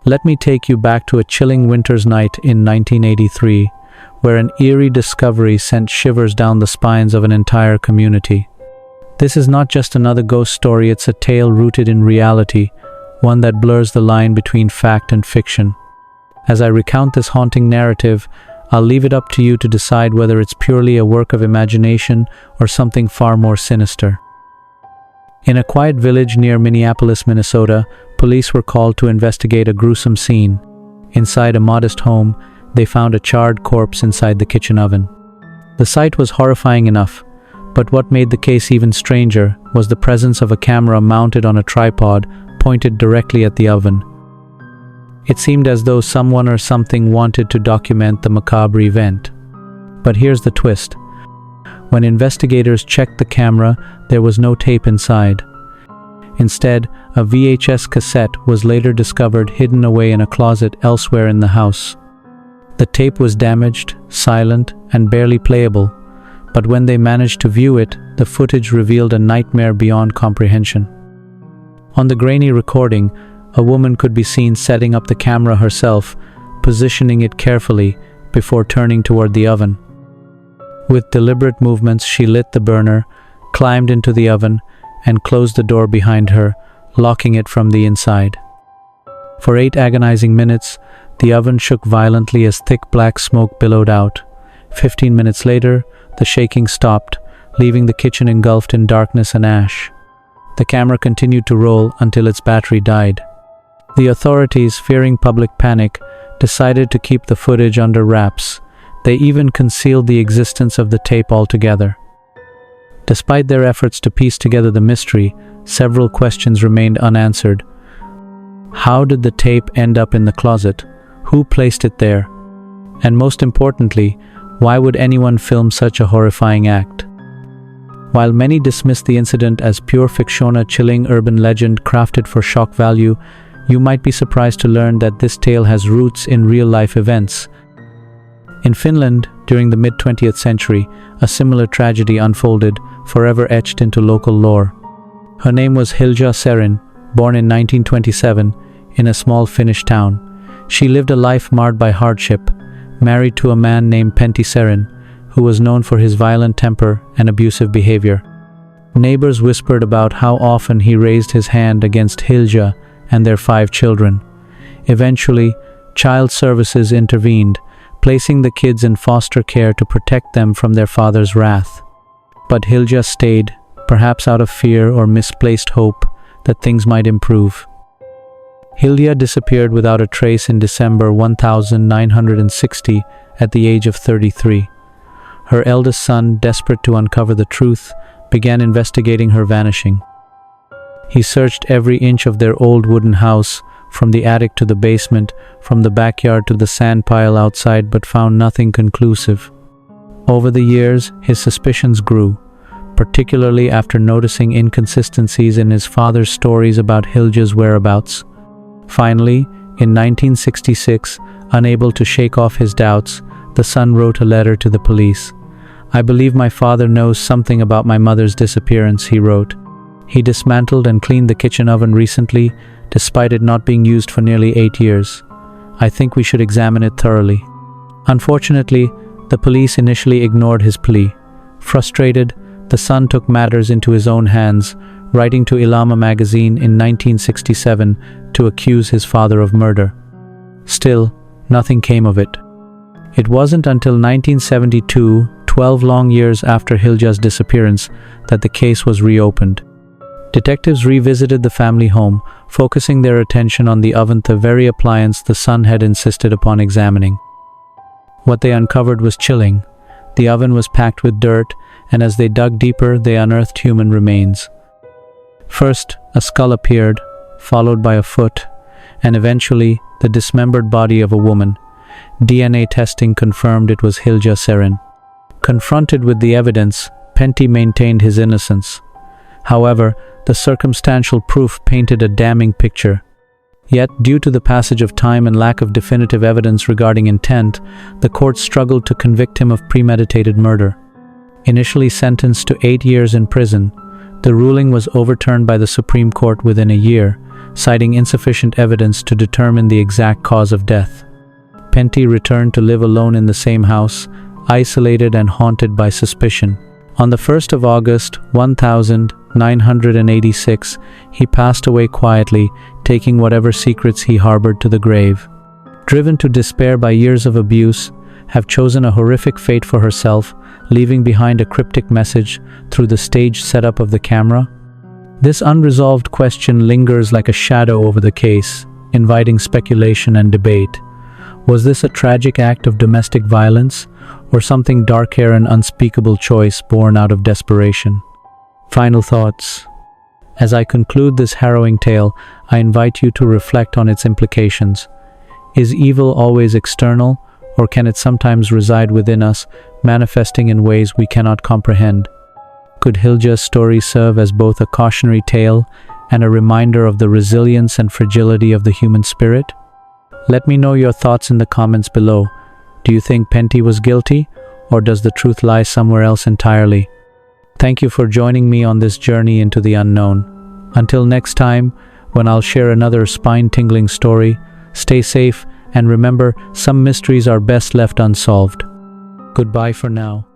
Let me take you back to a chilling winter's night in 1983, where an eerie discovery sent shivers down the spines of an entire community. This is not just another ghost story, it's a tale rooted in reality, one that blurs the line between fact and fiction. As I recount this haunting narrative, I'll leave it up to you to decide whether it's purely a work of imagination or something far more sinister. In a quiet village near Minneapolis, Minnesota, police were called to investigate a gruesome scene. Inside a modest home, they found a charred corpse inside the kitchen oven. The sight was horrifying enough, but what made the case even stranger was the presence of a camera mounted on a tripod pointed directly at the oven. It seemed as though someone or something wanted to document the macabre event. But here's the twist. When investigators checked the camera, there was no tape inside. Instead, a VHS cassette was later discovered hidden away in a closet elsewhere in the house. The tape was damaged, silent, and barely playable, but when they managed to view it, the footage revealed a nightmare beyond comprehension. On the grainy recording, a woman could be seen setting up the camera herself, positioning it carefully before turning toward the oven. With deliberate movements, she lit the burner, climbed into the oven, and closed the door behind her, locking it from the inside. For 8 agonizing minutes, the oven shook violently as thick black smoke billowed out. 15 minutes later, the shaking stopped, leaving the kitchen engulfed in darkness and ash. The camera continued to roll until its battery died. The authorities, fearing public panic, decided to keep the footage under wraps. They even concealed the existence of the tape altogether. Despite their efforts to piece together the mystery, several questions remained unanswered. How did the tape end up in the closet? Who placed it there? And most importantly, why would anyone film such a horrifying act? While many dismissed the incident as pure fiction, a chilling urban legend crafted for shock value, you might be surprised to learn that this tale has roots in real-life events. In Finland, during the mid-20th century, a similar tragedy unfolded, forever etched into local lore. Her name was Hilja Serin, born in 1927, in a small Finnish town. She lived a life marred by hardship, married to a man named Serin, who was known for his violent temper and abusive behavior. Neighbors whispered about how often he raised his hand against Hilja and their 5 children. Eventually, child services intervened, placing the kids in foster care to protect them from their father's wrath. But Hilja stayed, perhaps out of fear or misplaced hope that things might improve. Hilja disappeared without a trace in December 1960 at the age of 33. Her eldest son, desperate to uncover the truth, began investigating her vanishing. He searched every inch of their old wooden house, from the attic to the basement, from the backyard to the sand pile outside, but found nothing conclusive. Over the years, his suspicions grew, particularly after noticing inconsistencies in his father's stories about Hilja's whereabouts. Finally, in 1966, unable to shake off his doubts, the son wrote a letter to the police. "I believe my father knows something about my mother's disappearance," he wrote. He dismantled and cleaned the kitchen oven recently, despite it not being used for nearly 8 years. "I think we should examine it thoroughly." Unfortunately, the police initially ignored his plea. Frustrated, the son took matters into his own hands, writing to Ilama magazine in 1967 to accuse his father of murder. Still, nothing came of it. It wasn't until 1972, 12 long years after Hilja's disappearance, that the case was reopened. Detectives revisited the family home, focusing their attention on the oven, the very appliance the son had insisted upon examining. What they uncovered was chilling. The oven was packed with dirt, and as they dug deeper, they unearthed human remains. First, a skull appeared, followed by a foot, and eventually, the dismembered body of a woman. DNA testing confirmed it was Hilja Serin. Confronted with the evidence, Pentti maintained his innocence. However, the circumstantial proof painted a damning picture. Yet, due to the passage of time and lack of definitive evidence regarding intent, the court struggled to convict him of premeditated murder. Initially sentenced to 8 years in prison, the ruling was overturned by the Supreme Court within a year, citing insufficient evidence to determine the exact cause of death. Pentti returned to live alone in the same house, isolated and haunted by suspicion. On the 1st of August, 1986, he passed away quietly, taking whatever secrets he harbored to the grave. Driven to despair by years of abuse, have chosen a horrific fate for herself, leaving behind a cryptic message through the staged setup of the camera? This unresolved question lingers like a shadow over the case, inviting speculation and debate. Was this a tragic act of domestic violence, or something darker and unspeakable choice born out of desperation? Final thoughts. As I conclude this harrowing tale, I invite you to reflect on its implications. Is evil always external, or can it sometimes reside within us, manifesting in ways we cannot comprehend? Could Hilja's story serve as both a cautionary tale and a reminder of the resilience and fragility of the human spirit? Let me know your thoughts in the comments below. Do you think Pentti was guilty, or does the truth lie somewhere else entirely? Thank you for joining me on this journey into the unknown. Until next time, when I'll share another spine-tingling story, stay safe and remember, some mysteries are best left unsolved. Goodbye for now.